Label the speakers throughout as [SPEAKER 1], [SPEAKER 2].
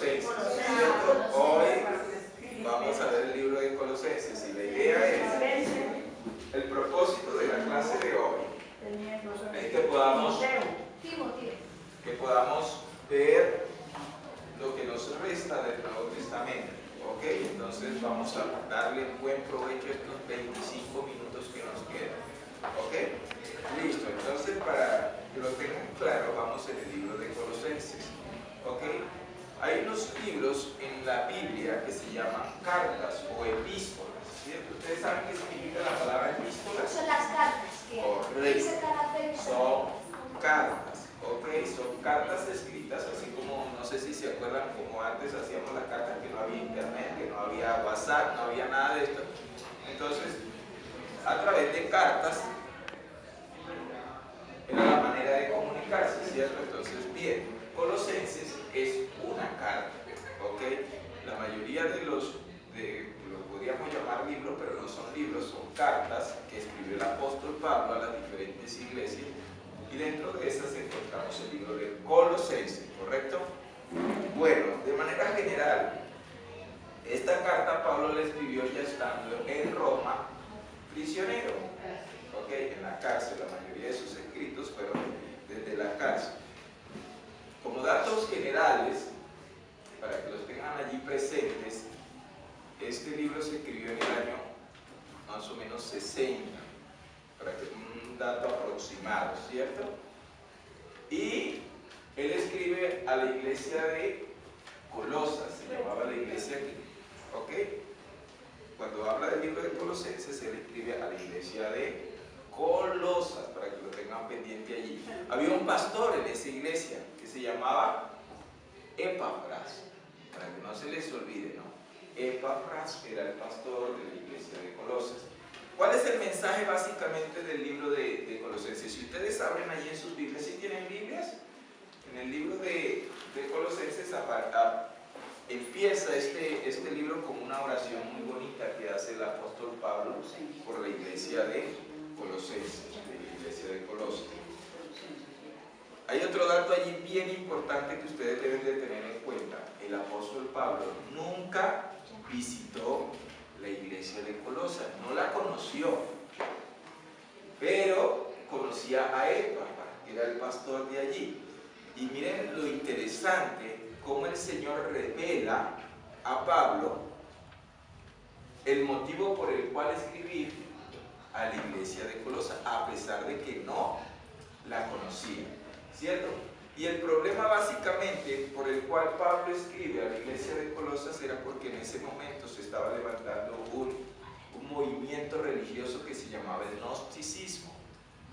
[SPEAKER 1] Colosenses, ¿cierto? Hoy vamos a ver el libro de Colosenses y la idea es el propósito de la clase de hoy es que podamos ver lo que nos resta del Nuevo Testamento. ¿Ok? Entonces vamos a darle buen provecho a estos 25 minutos que nos quedan. ¿Ok? Listo. Entonces, para que lo tengan claro, vamos en el libro de Colosenses. ¿Ok? Hay unos libros en la Biblia que se llaman cartas o epístolas, ¿cierto? ¿Ustedes saben qué significa la palabra epístola?
[SPEAKER 2] Son las cartas que se caracterizan.
[SPEAKER 1] Son cartas, ¿ok? Son cartas escritas, así como, no sé si se acuerdan, como antes hacíamos las cartas, que no había internet, que no había WhatsApp, no había nada de esto. Entonces, a través de cartas era la manera de comunicarse, ¿cierto? Entonces, bien, Colosenses es una carta, ¿ok? La mayoría de los podríamos llamar libros, pero no son libros, son cartas que escribió el apóstol Pablo a las diferentes iglesias, y dentro de esas encontramos el libro de Colosenses, ¿correcto? Bueno, de manera general, esta carta Pablo la escribió ya estando en Roma, prisionero, ¿ok? En la cárcel. La mayoría de sus escritos fueron desde la cárcel. Como datos generales, para que los tengan allí presentes, este libro se escribió en el año más o menos 60, para que un dato aproximado, ¿cierto? Y él escribe a la iglesia de Colosas, se llamaba la iglesia aquí, ¿ok? Cuando habla del libro de Colosenses, él escribe a la iglesia de Colosas, para que lo tengan pendiente allí. Había un pastor en esa iglesia que se llamaba Epafras, para que no se les olvide, ¿no? Epafras era el pastor de la iglesia de Colosas. ¿Cuál es el mensaje básicamente del libro de Colosenses? Si ustedes abren allí en sus Biblias, ¿sí tienen Biblias? En el libro de Colosenses empieza este libro con una oración muy bonita que hace el apóstol Pablo por la iglesia de Colosenses, de la iglesia de Colosas. Hay otro dato allí bien importante que ustedes deben de tener en cuenta. El apóstol Pablo nunca visitó la iglesia de Colosas, no la conoció, pero conocía a Epafras, que era el pastor de allí. Y miren lo interesante, cómo el Señor revela a Pablo el motivo por el cual escribir a la iglesia de Colosas, a pesar de que no la conocía, ¿cierto? Y el problema básicamente por el cual Pablo escribe a la iglesia de Colosas era porque en ese momento se estaba levantando un movimiento religioso que se llamaba el gnosticismo,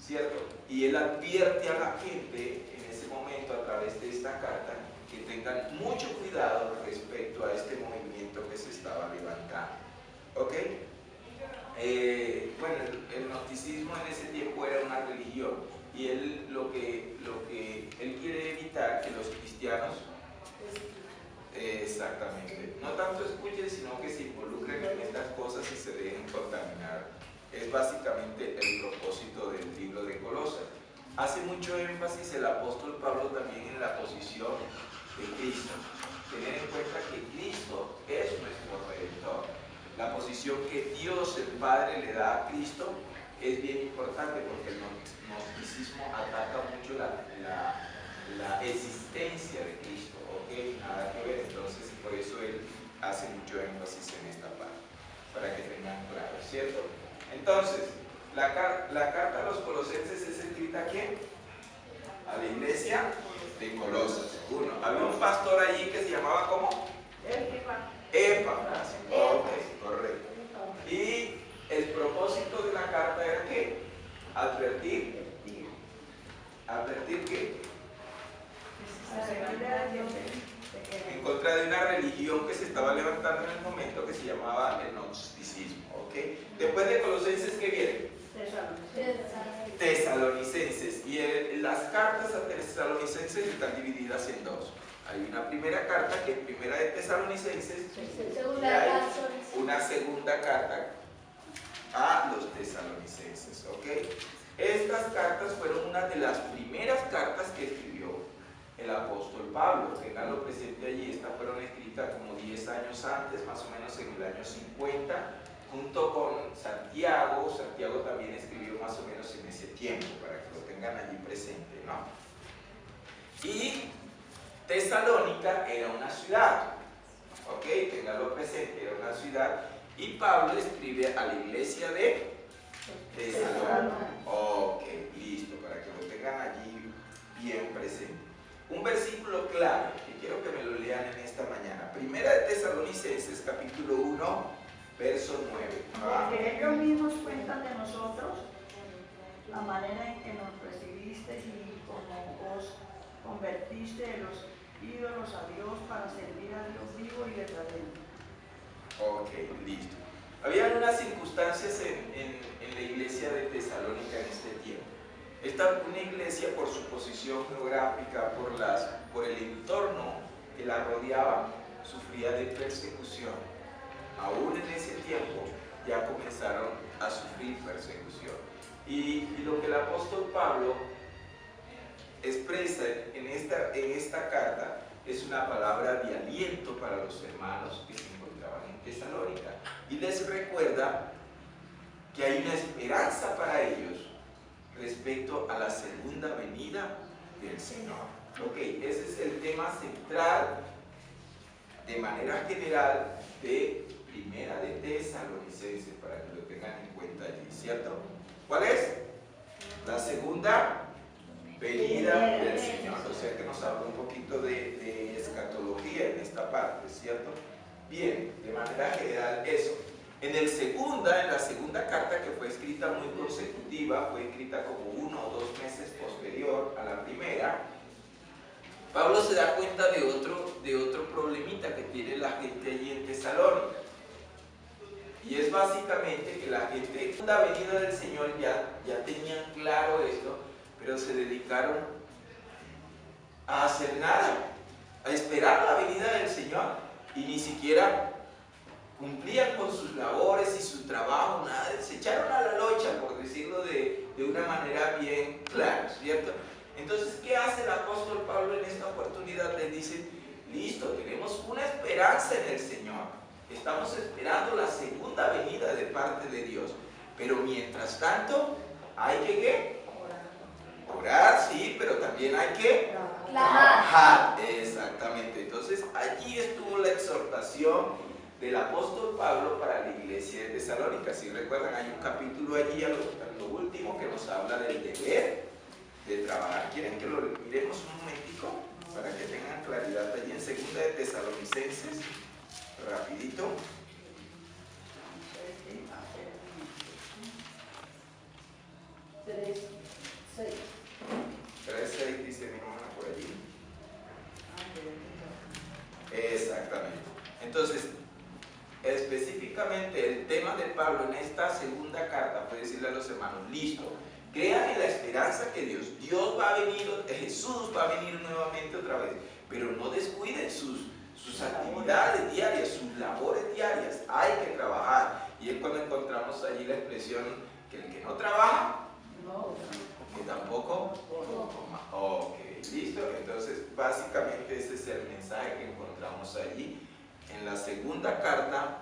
[SPEAKER 1] ¿cierto? Y él advierte a la gente en ese momento a través de esta carta que tengan mucho cuidado respecto a este movimiento que se estaba levantando, ¿ok? Bueno, el gnosticismo en ese tiempo era una religión, y él lo que él quiere evitar que los cristianos exactamente no tanto escuchen, sino que se involucren en estas cosas y se dejen contaminar. Es básicamente el propósito del libro de Colosas. Hace mucho énfasis el apóstol Pablo también en la posición de Cristo. Tener en cuenta que Cristo es nuestro Redentor. La posición que Dios el Padre le da a Cristo es bien importante, porque el gnosticismo ataca mucho la existencia de Cristo, ¿ok? Nada que ver. Entonces, por eso él hace mucho énfasis en esta parte, para que tengan claro, ¿cierto? Entonces, la carta a los Colosenses es escrita ¿a quién? A la iglesia de Colosas. Había un pastor allí que se llamaba ¿cómo? Epafras. Ok, correcto. Y el propósito de la carta era ¿qué? Advertir ¿qué? En contra de una religión que se estaba levantando en el momento, que se llamaba el gnosticismo, ¿ok? Después de Colosenses, ¿qué viene? Tesalonicenses. Y las cartas a Tesalonicenses están divididas en dos. Hay una primera carta, que es primera de Tesalonicenses, y hay una segunda carta a los tesalonicenses, ¿ok? Estas cartas fueron una de las primeras cartas que escribió el apóstol Pablo. Ténganlo presente allí, estas fueron escritas como 10 años antes, más o menos en el año 50, junto con Santiago. Santiago también escribió más o menos en ese tiempo, para que lo tengan allí presente, ¿no? Y Tesalónica era una ciudad, ¿ok? Ténganlo presente, era una ciudad. Y Pablo escribe a la iglesia de Tesalónica. Ok, listo, para que lo tengan allí bien presente. Un versículo clave que quiero que me lo lean en esta mañana. Primera de Tesalonicenses, capítulo 1, verso 9.
[SPEAKER 3] Porque ellos mismos cuentan de nosotros la manera en que nos recibisteis y cómo os convertiste de los ídolos a Dios para servir a Dios vivo y verdadero.
[SPEAKER 1] Ok, listo. Habían unas circunstancias en la iglesia de Tesalónica en este tiempo. Esta una iglesia, por su posición geográfica, por el entorno que la rodeaba, sufría de persecución. Aún en ese tiempo ya comenzaron a sufrir persecución. Y lo que el apóstol Pablo expresa en esta carta es una palabra de aliento para los hermanos que se encontraban en Tesalónica. Y les recuerda que hay una esperanza para ellos respecto a la segunda venida del Señor. Ok, ese es el tema central de manera general de Primera de Tesalonicenses, para que lo tengan en cuenta allí, ¿cierto? ¿Cuál es? La segunda venida del Señor. O sea que nos habla un poquito de escatología en esta parte, ¿cierto? Bien, de manera general eso. En la segunda carta, que fue escrita muy consecutiva, fue escrita como 1 o 2 meses posterior a la primera, Pablo se da cuenta de otro problemita que tiene la gente allí en Tesalónica. Y es básicamente que la gente, en la venida del Señor ya tenían claro esto, pero se dedicaron a hacer nada, a esperar la venida del Señor, y ni siquiera cumplían con sus labores y su trabajo, nada, se echaron a la locha, por decirlo de una manera bien clara, ¿cierto? Entonces, ¿qué hace el apóstol Pablo en esta oportunidad? Les dice, listo, tenemos una esperanza en el Señor, estamos esperando la segunda venida de parte de Dios, pero mientras tanto, hay que ¿qué? Orar, sí, pero también hay que trabajar. Exactamente. Entonces, allí estuvo la exhortación del apóstol Pablo para la iglesia de Tesalónica. Si recuerdan, hay un capítulo allí a lo último que nos habla del deber de trabajar. ¿Quieren que lo miremos un momentico? Para que tengan claridad allí en segunda de Tesalonicenses, rapidito. 3:6 dice mi hermana por allí. Exactamente. Entonces, específicamente el tema de Pablo en esta segunda carta fue decirle a los hermanos, listo, crean en la esperanza que Dios va a venir, Jesús va a venir nuevamente otra vez, pero no descuiden sus actividades diarias, sus labores diarias, hay que trabajar. Y es cuando encontramos allí la expresión que el que no trabaja, que tampoco coma. Ok, listo. Entonces, básicamente ese es el mensaje que encontramos allí en la segunda carta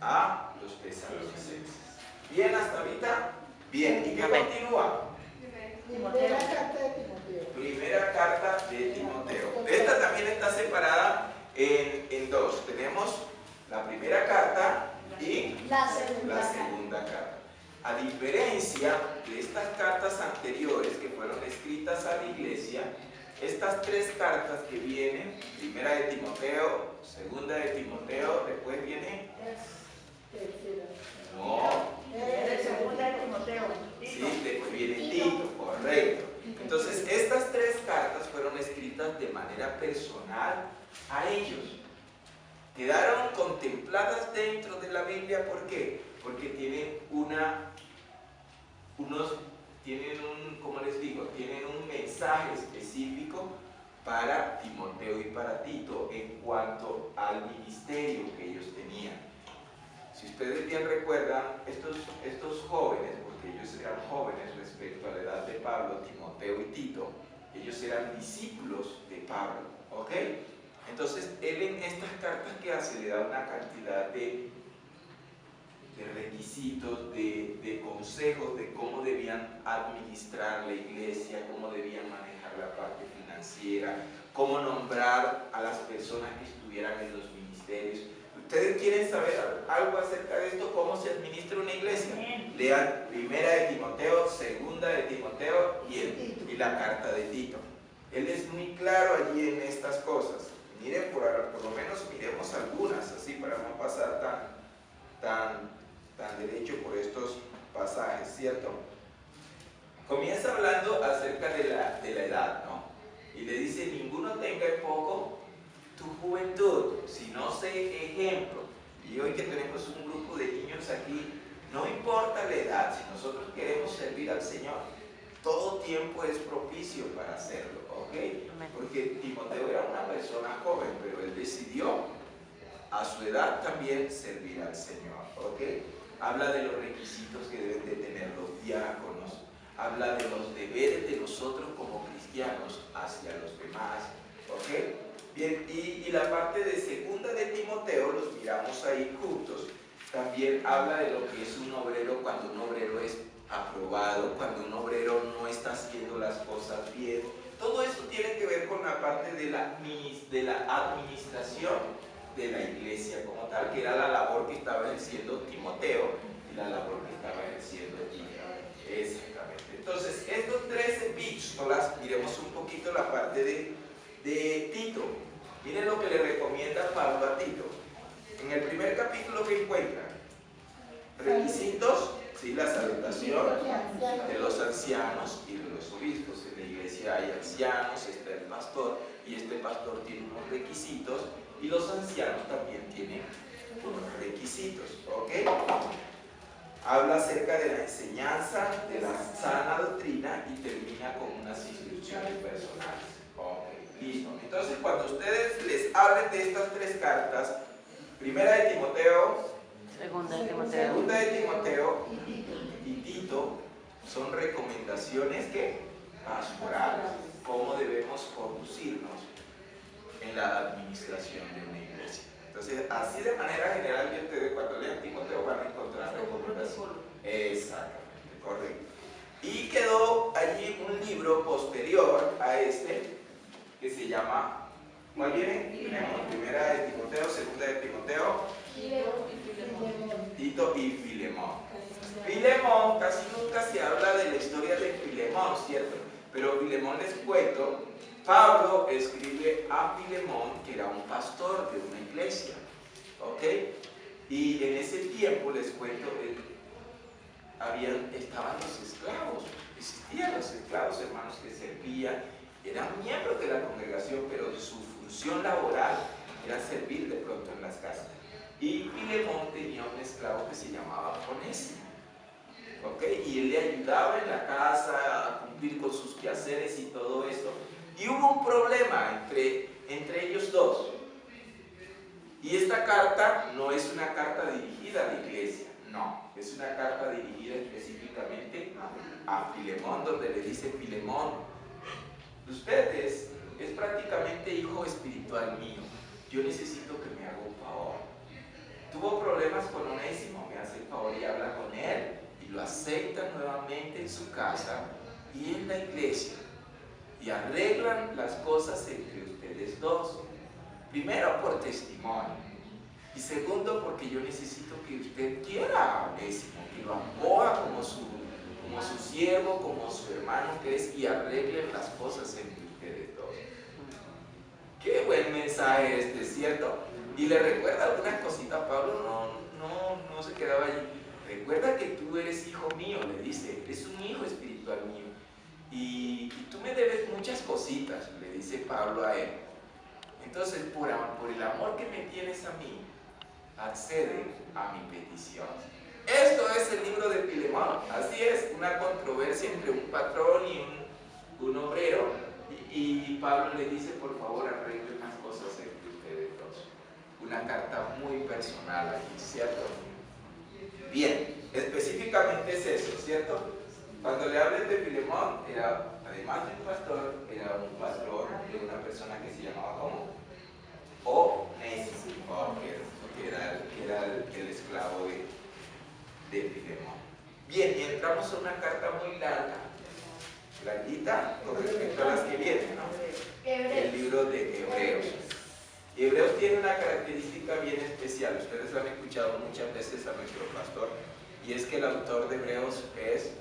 [SPEAKER 1] a los tesalonicenses. ¿Bien hasta ahorita? Bien. ¿Y qué continúa?
[SPEAKER 4] Primera carta de Timoteo.
[SPEAKER 1] Primera carta de Timoteo. Esta también está separada en dos. Tenemos la primera carta y
[SPEAKER 2] La
[SPEAKER 1] la segunda carta. A diferencia de estas cartas anteriores que fueron escritas a la iglesia, estas 3 cartas que vienen, primera de Timoteo, segunda de Timoteo, después viene... No.
[SPEAKER 3] Segunda de Timoteo.
[SPEAKER 1] Sí, después viene Tito, correcto. Entonces, estas 3 cartas fueron escritas de manera personal a ellos. Quedaron contempladas dentro de la Biblia, ¿por qué? Porque tienen ¿cómo les digo? Tienen un mensaje específico para Timoteo y para Tito en cuanto al ministerio que ellos tenían. Si ustedes bien recuerdan, estos jóvenes, porque ellos eran jóvenes respecto a la edad de Pablo, Timoteo y Tito, ellos eran discípulos de Pablo, ¿ok? Entonces, él en estas cartas que hace le da una cantidad de requisitos, de consejos de cómo debían administrar la iglesia, cómo debían manejar la parte financiera, cómo nombrar a las personas que estuvieran en los ministerios. ¿Ustedes quieren saber algo acerca de esto? ¿Cómo se administra una iglesia? Lean 1 de Timoteo, 2 de Timoteo y la carta de Tito. Él es muy claro allí en estas cosas. Miren, por lo menos miremos algunas, así para no pasar tan derecho por estos pasajes, ¿cierto? Comienza hablando acerca de la edad, ¿no? Y le dice, ninguno tenga en poco tu juventud, sino sé ejemplo. Y hoy que tenemos un grupo de niños aquí, no importa la edad, si nosotros queremos servir al Señor, todo tiempo es propicio para hacerlo, ¿ok? Porque Timoteo era una persona joven, pero él decidió a su edad también servir al Señor, ¿ok? Habla de los requisitos que deben de tener los diáconos, habla de los deberes de nosotros como cristianos hacia los demás, ¿ok? Bien, y la parte de 2 de Timoteo, los miramos ahí juntos, también habla de lo que es un obrero cuando un obrero es aprobado, cuando un obrero no está haciendo las cosas bien. Todo eso tiene que ver con la parte de la administración de la iglesia como tal, que era la labor que estaba ejerciendo Timoteo y la labor que estaba ejerciendo Tito. Exactamente. Entonces, estos 3 epístolas, miremos un poquito la parte de Tito. Miren lo que le recomienda Pablo a Tito. En el primer capítulo que encuentra, requisitos, ¿sí? La salutación de los ancianos y de los obispos. En la iglesia hay ancianos, está el pastor, y este pastor tiene unos requisitos, y los ancianos también tienen unos requisitos, ¿ok? Habla acerca de la enseñanza, de la sana doctrina, y termina con unas instrucciones personales. Ok, listo. Entonces, cuando ustedes les hablen de estas 3 cartas, 1 de Timoteo, 2 de Timoteo y Tito, son recomendaciones que pastorales, cómo debemos conducirnos en la administración de una iglesia. Entonces, así de manera general, y ustedes cuando lean Timoteo van a encontrar recomendaciones. Exactamente, correcto. Y quedó allí un libro posterior a este que se llama, ¿cuál viene? Tenemos 1 de Timoteo, 2 de Timoteo, Tito y Filemón. Filemón, casi nunca se habla de la historia de Filemón, ¿cierto? Pero Filemón, les cuento, Pablo escribe a Filemón, que era un pastor de una iglesia, ¿ok? Y en ese tiempo, les cuento, estaban los esclavos, existían los esclavos, hermanos, que servían, eran miembros de la congregación, pero su función laboral era servir de pronto en las casas. Y Filemón tenía un esclavo que se llamaba Onésimo, ¿ok? Y él le ayudaba en la casa a cumplir con sus quehaceres y todo esto. Y hubo un problema entre ellos dos. Y esta carta no es una carta dirigida a la iglesia, no, es una carta dirigida específicamente a Filemón, donde le dice: Filemón, usted es prácticamente hijo espiritual mío, yo necesito que me haga un favor. Tuvo problemas con Onésimo, me hace el favor y habla con él, y lo acepta nuevamente en su casa y en la iglesia, y arreglan las cosas entre ustedes dos. Primero, por testimonio, y segundo, porque yo necesito que usted quiera a Onésimo, que lo acoja como su siervo, como su hermano que es, y arreglen las cosas entre ustedes dos. Qué buen mensaje este, ¿cierto? Y le recuerda algunas cositas. Pablo no se quedaba allí. Recuerda que tú eres hijo mío, le dice, eres un hijo espiritual mío, y tú me debes muchas cositas, le dice Pablo a él. Entonces, por el amor que me tienes a mí, accede a mi petición. Esto es el libro de Filemón. Así es, una controversia entre un patrón y un obrero, y Pablo le dice: por favor, arreglen las cosas entre ustedes dos. Una carta muy personal aquí, ¿cierto? Bien, específicamente es eso, ¿cierto? Cuando le hables de Filemón, era además de un pastor, era un pastor de una persona que se llamaba ¿cómo? Onésimo, que era el esclavo de Filemón. Bien, y entramos a una carta muy larga, larguita, con respecto a las que vienen, ¿no? El libro de Hebreos. Y Hebreos tiene una característica bien especial. Ustedes lo han escuchado muchas veces a nuestro pastor, y es que el autor de Hebreos es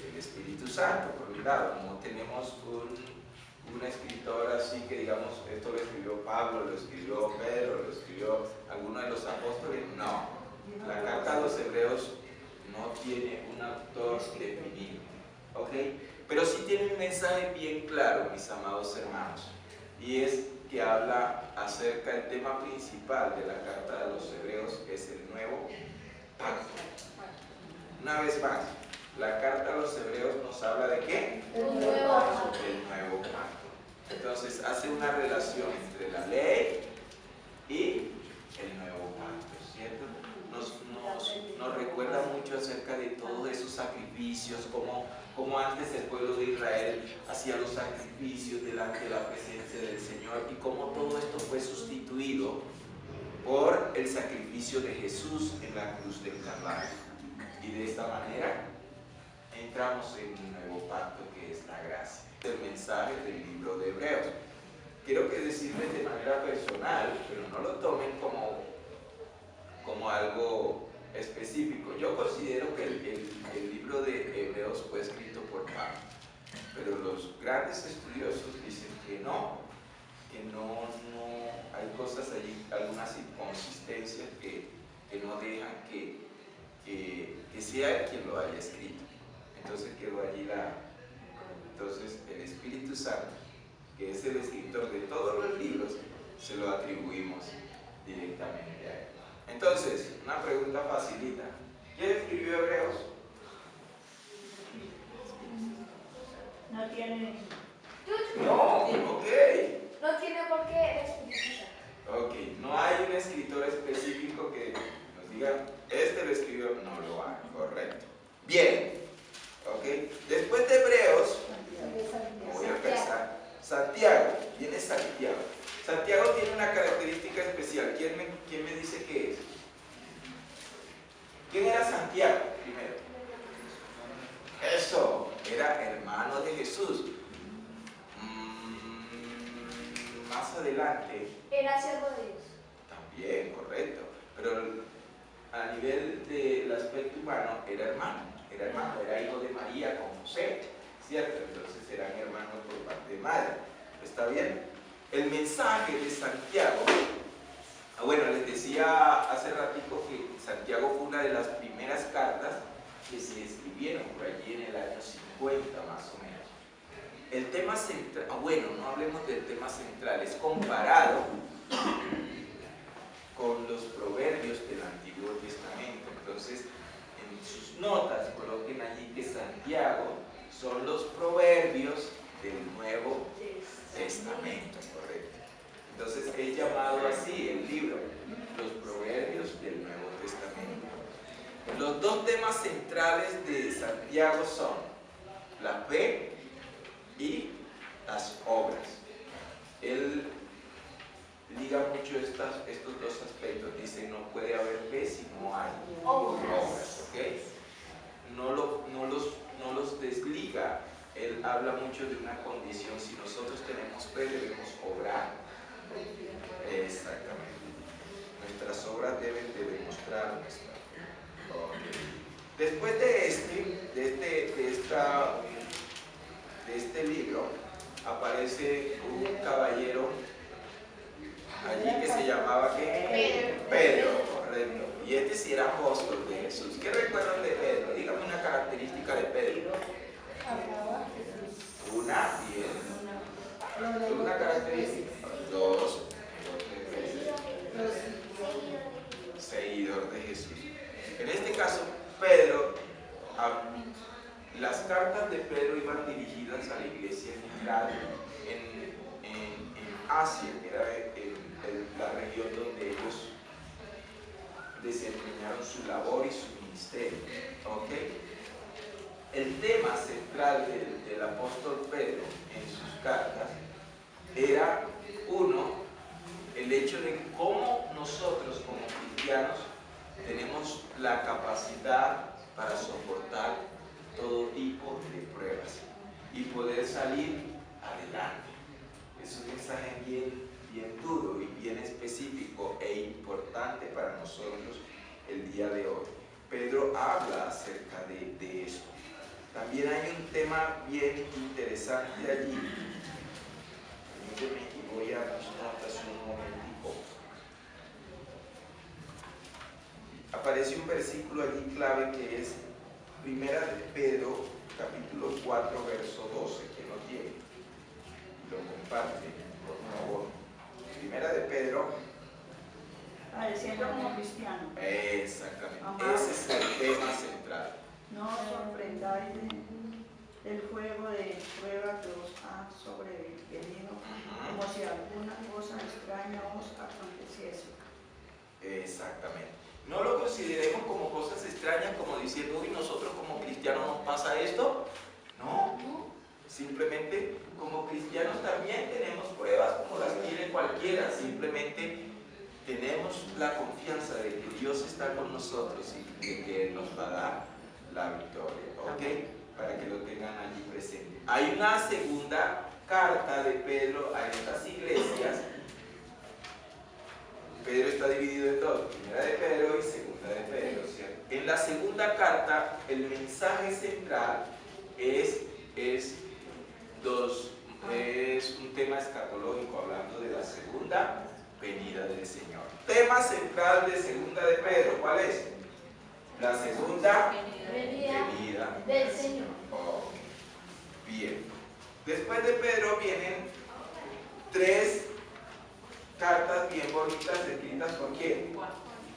[SPEAKER 1] el Espíritu Santo, por un lado. No tenemos un escritor así que digamos, esto lo escribió Pablo, lo escribió Pedro, lo escribió alguno de los apóstoles. No, la carta a los Hebreos no tiene un autor definido, ¿ok? Pero sí tiene un mensaje bien claro, mis amados hermanos, y es que habla acerca del tema principal de la carta de los Hebreos, que es el nuevo pacto. Una vez más, la carta a los Hebreos nos habla de ¿qué?
[SPEAKER 2] Un nuevo pacto.
[SPEAKER 1] El nuevo pacto. Entonces hace una relación entre la ley y el nuevo pacto, ¿cierto? Nos recuerda mucho acerca de todos esos sacrificios, como antes el pueblo de Israel hacía los sacrificios delante de la presencia del Señor, y cómo todo esto fue sustituido por el sacrificio de Jesús en la cruz del Calvario. Y de esta manera entramos en un nuevo pacto, que es la gracia. El mensaje del libro de Hebreos. Quiero que decirles de manera personal, pero no lo tomen como algo específico. Yo considero que el libro de Hebreos fue escrito por Pablo, pero los grandes estudiosos dicen que no hay cosas allí, algunas inconsistencias que no dejan que sea él quien lo haya escrito. Entonces quedó allí entonces el Espíritu Santo, que es el escritor de todos los libros, se lo atribuimos directamente a él. Entonces, una pregunta facilita. ¿Quién escribió Hebreos?
[SPEAKER 3] No tiene.
[SPEAKER 1] No, ok.
[SPEAKER 2] No tiene por qué explicar.
[SPEAKER 1] Ok, no hay un escritor específico que nos diga, este lo escribió, no lo hay, correcto. Bien, ok. Después de Hebreos, voy a empezar. Santiago, viene Santiago. Santiago tiene una característica especial. ¿Quién me dice qué es? ¿Quién era Santiago primero? Eso, era hermano de Jesús. Más adelante.
[SPEAKER 2] Era siervo de Dios.
[SPEAKER 1] También, correcto. Pero a nivel del aspecto humano, era hermano, era hijo de María con José, ¿cierto? Entonces eran hermanos por parte de madre. ¿Está bien? El mensaje de Santiago, bueno, les decía hace ratito que Santiago fue una de las primeras cartas que se escribieron por allí en el año 50 más o menos. El tema central, bueno, no hablemos del tema central, es comparado con los proverbios del Antiguo Testamento. Entonces, en sus notas coloquen allí que Santiago son los proverbios del Nuevo Testamento, correcto. Entonces es llamado así el libro, los proverbios del Nuevo Testamento. Los dos temas centrales de Santiago son la fe y las obras. Él liga mucho estos dos aspectos. Dice, no puede haber fe si no hay obras, ¿ok? No los desliga. Él habla mucho de una condición. Si nosotros tenemos fe, debemos obrar. Exactamente. Nuestras obras deben de demostrar nuestra fe. Okay. Después de este libro, aparece un caballero allí que se llamaba ¿qué? Pedro, correcto. Y este sí era apóstol de Jesús. ¿Qué recuerdan de Pedro? Dígame una característica de Pedro. Una característica. Dos. Seguidor de Jesús. En este caso, Pedro, las cartas de Pedro iban dirigidas a la iglesia general en Asia, que era la región donde ellos desempeñaron su labor y su ministerio. ¿Okay? el tema central del apóstol Pedro en sus cartas era, uno, el hecho de cómo nosotros como cristianos tenemos la capacidad para soportar todo tipo de pruebas y poder salir adelante. Es un mensaje bien duro y bien específico e importante para nosotros el día de hoy. Pedro habla acerca de esto. También hay un tema bien interesante allí. Permíteme y voy a mis notas un momentico. Aparece un versículo allí clave que es Primera de Pedro, capítulo 4, verso 12, que no tiene. Y lo comparte, por favor. Primera de Pedro.
[SPEAKER 3] Padeciendo como cristiano.
[SPEAKER 1] Exactamente.
[SPEAKER 3] Amado,
[SPEAKER 1] ese es el tema central.
[SPEAKER 3] no os sorprendáis del juego de prueba que os ha sobrevenido, como si alguna cosa extraña os aconteciese.
[SPEAKER 1] Exactamente. No lo consideremos como cosas extrañas, como diciendo, uy, nosotros como cristianos nos pasa esto. No, simplemente como cristianos también tenemos pruebas como las tiene cualquiera. Simplemente tenemos la confianza de que Dios está con nosotros y de que Él nos va a dar la victoria, ¿ok? Para que lo tengan allí presente. Hay una segunda carta de Pedro a estas iglesias. Pedro está dividido en dos, primera de Pedro y segunda de Pedro, ¿cierto? En la segunda carta, el mensaje central es un tema escatológico, hablando de la segunda venida del Señor. Tema central de segunda de Pedro, ¿cuál es? La segunda venida
[SPEAKER 2] del Señor.
[SPEAKER 1] Oh, bien. Después de Pedro vienen tres cartas bien bonitas escritas por quién?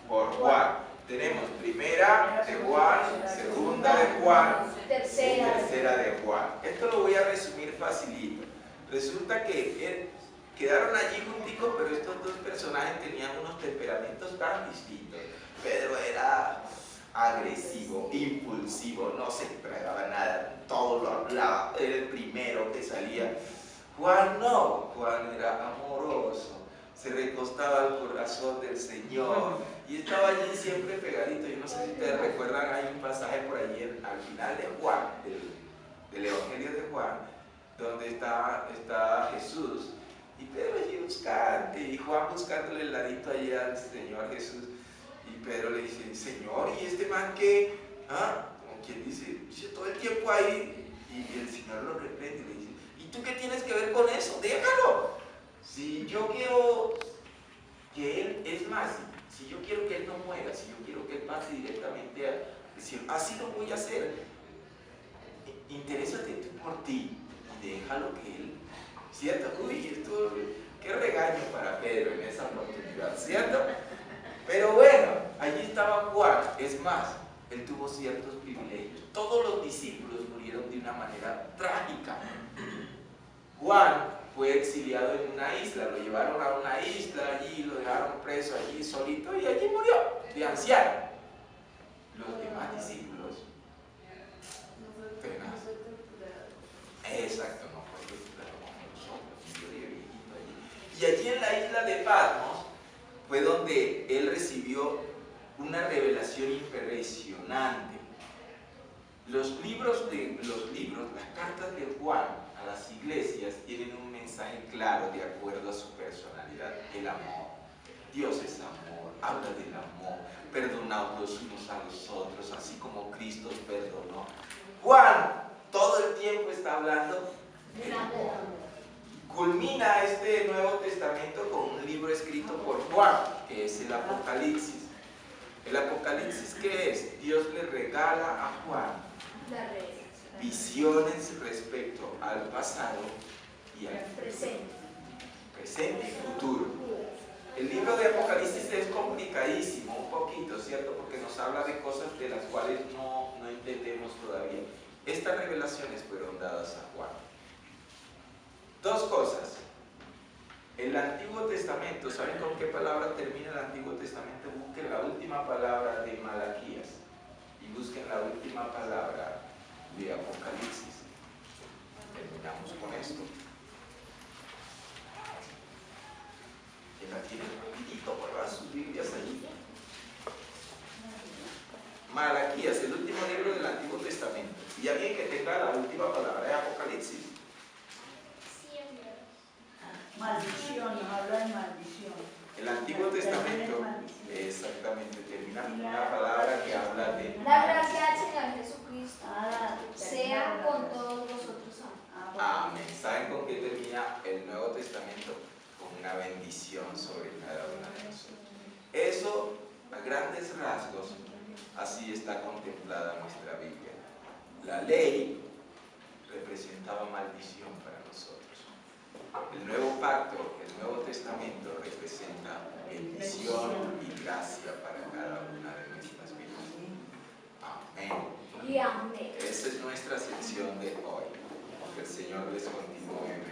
[SPEAKER 1] Por Juan. Tenemos primera de Juan, segunda de Juan, tercera de Juan. Esto lo voy a resumir facilito. Resulta que quedaron allí junticos, pero estos dos personajes tenían unos temperamentos tan distintos. Pedro era agresivo, impulsivo, no se tragaba nada, todo lo hablaba, era el primero que salía. Juan no, Juan era amoroso, se recostaba al corazón del Señor y estaba allí siempre pegadito. Yo no sé si ustedes recuerdan, hay un pasaje por allí al final de Juan, del Evangelio de Juan, donde está Jesús y Pedro allí buscando y Juan buscándole el ladito allí al Señor Jesús. Y Pedro le dice, Señor, ¿y este man qué? ¿Ah? Como quien dice todo el tiempo ahí. Y el Señor lo reprende y le dice, ¿y tú qué tienes que ver con eso? Déjalo. Si yo quiero que él, es más, si yo quiero que él no muera, si yo quiero que él pase directamente al cielo, así lo voy a hacer. Interésate tú por ti y déjalo que él, ¿cierto? Uy, esto, qué regaño para Pedro en esa oportunidad, ¿cierto? Pero bueno, allí estaba Juan. Es más, él tuvo ciertos privilegios. Todos los discípulos murieron de una manera trágica. Juan fue exiliado en una isla, lo llevaron a una isla allí, lo dejaron preso allí solito y allí murió, de anciano. Los demás discípulos, tenaz. Exacto, no fue torturado como nosotros, yo de viejito allí. Y allí en la isla de Patmos fue donde él recibió una revelación impresionante. Las cartas de Juan a las iglesias tienen un mensaje claro de acuerdo a su personalidad: el amor. Dios es amor, habla del amor, perdonaos los unos a los otros, así como Cristo os perdonó. Juan todo el tiempo está hablando del amor. Culmina este Nuevo Testamento con un libro escrito por Juan, que es el Apocalipsis. ¿El Apocalipsis qué es? Dios le regala a Juan visiones respecto al pasado y al presente y futuro. El libro de Apocalipsis es complicadísimo, un poquito, ¿cierto? Porque nos habla de cosas de las cuales no entendemos todavía. Estas revelaciones fueron dadas a Juan. Dos cosas. El Antiguo Testamento, ¿saben con qué palabra termina el Antiguo Testamento? Busquen la última palabra de Malaquías y busquen la última palabra de Apocalipsis. Terminamos con esto. Que la tienen rapidito, ¿verdad? Sus Biblias allí. Malaquías, el último libro del Antiguo Testamento. Y alguien que tenga la última palabra de Apocalipsis.
[SPEAKER 3] Maldición, nos habla de maldición.
[SPEAKER 1] El Antiguo Testamento, exactamente, termina con una palabra que habla de
[SPEAKER 2] La gracia del Señor Jesucristo
[SPEAKER 3] Ah,
[SPEAKER 2] sea con todos vosotros. Amén.
[SPEAKER 1] amén. ¿Saben con qué termina el Nuevo Testamento? Con una bendición sobre cada uno de nosotros. Eso, a grandes rasgos, así está contemplada nuestra Biblia. La ley representaba maldición para nosotros. El nuevo pacto, el Nuevo Testamento representa bendición y gracia para cada una de nuestras vidas. Amén.
[SPEAKER 2] Y amén.
[SPEAKER 1] Esa es nuestra sección de hoy. Que el Señor les continúe.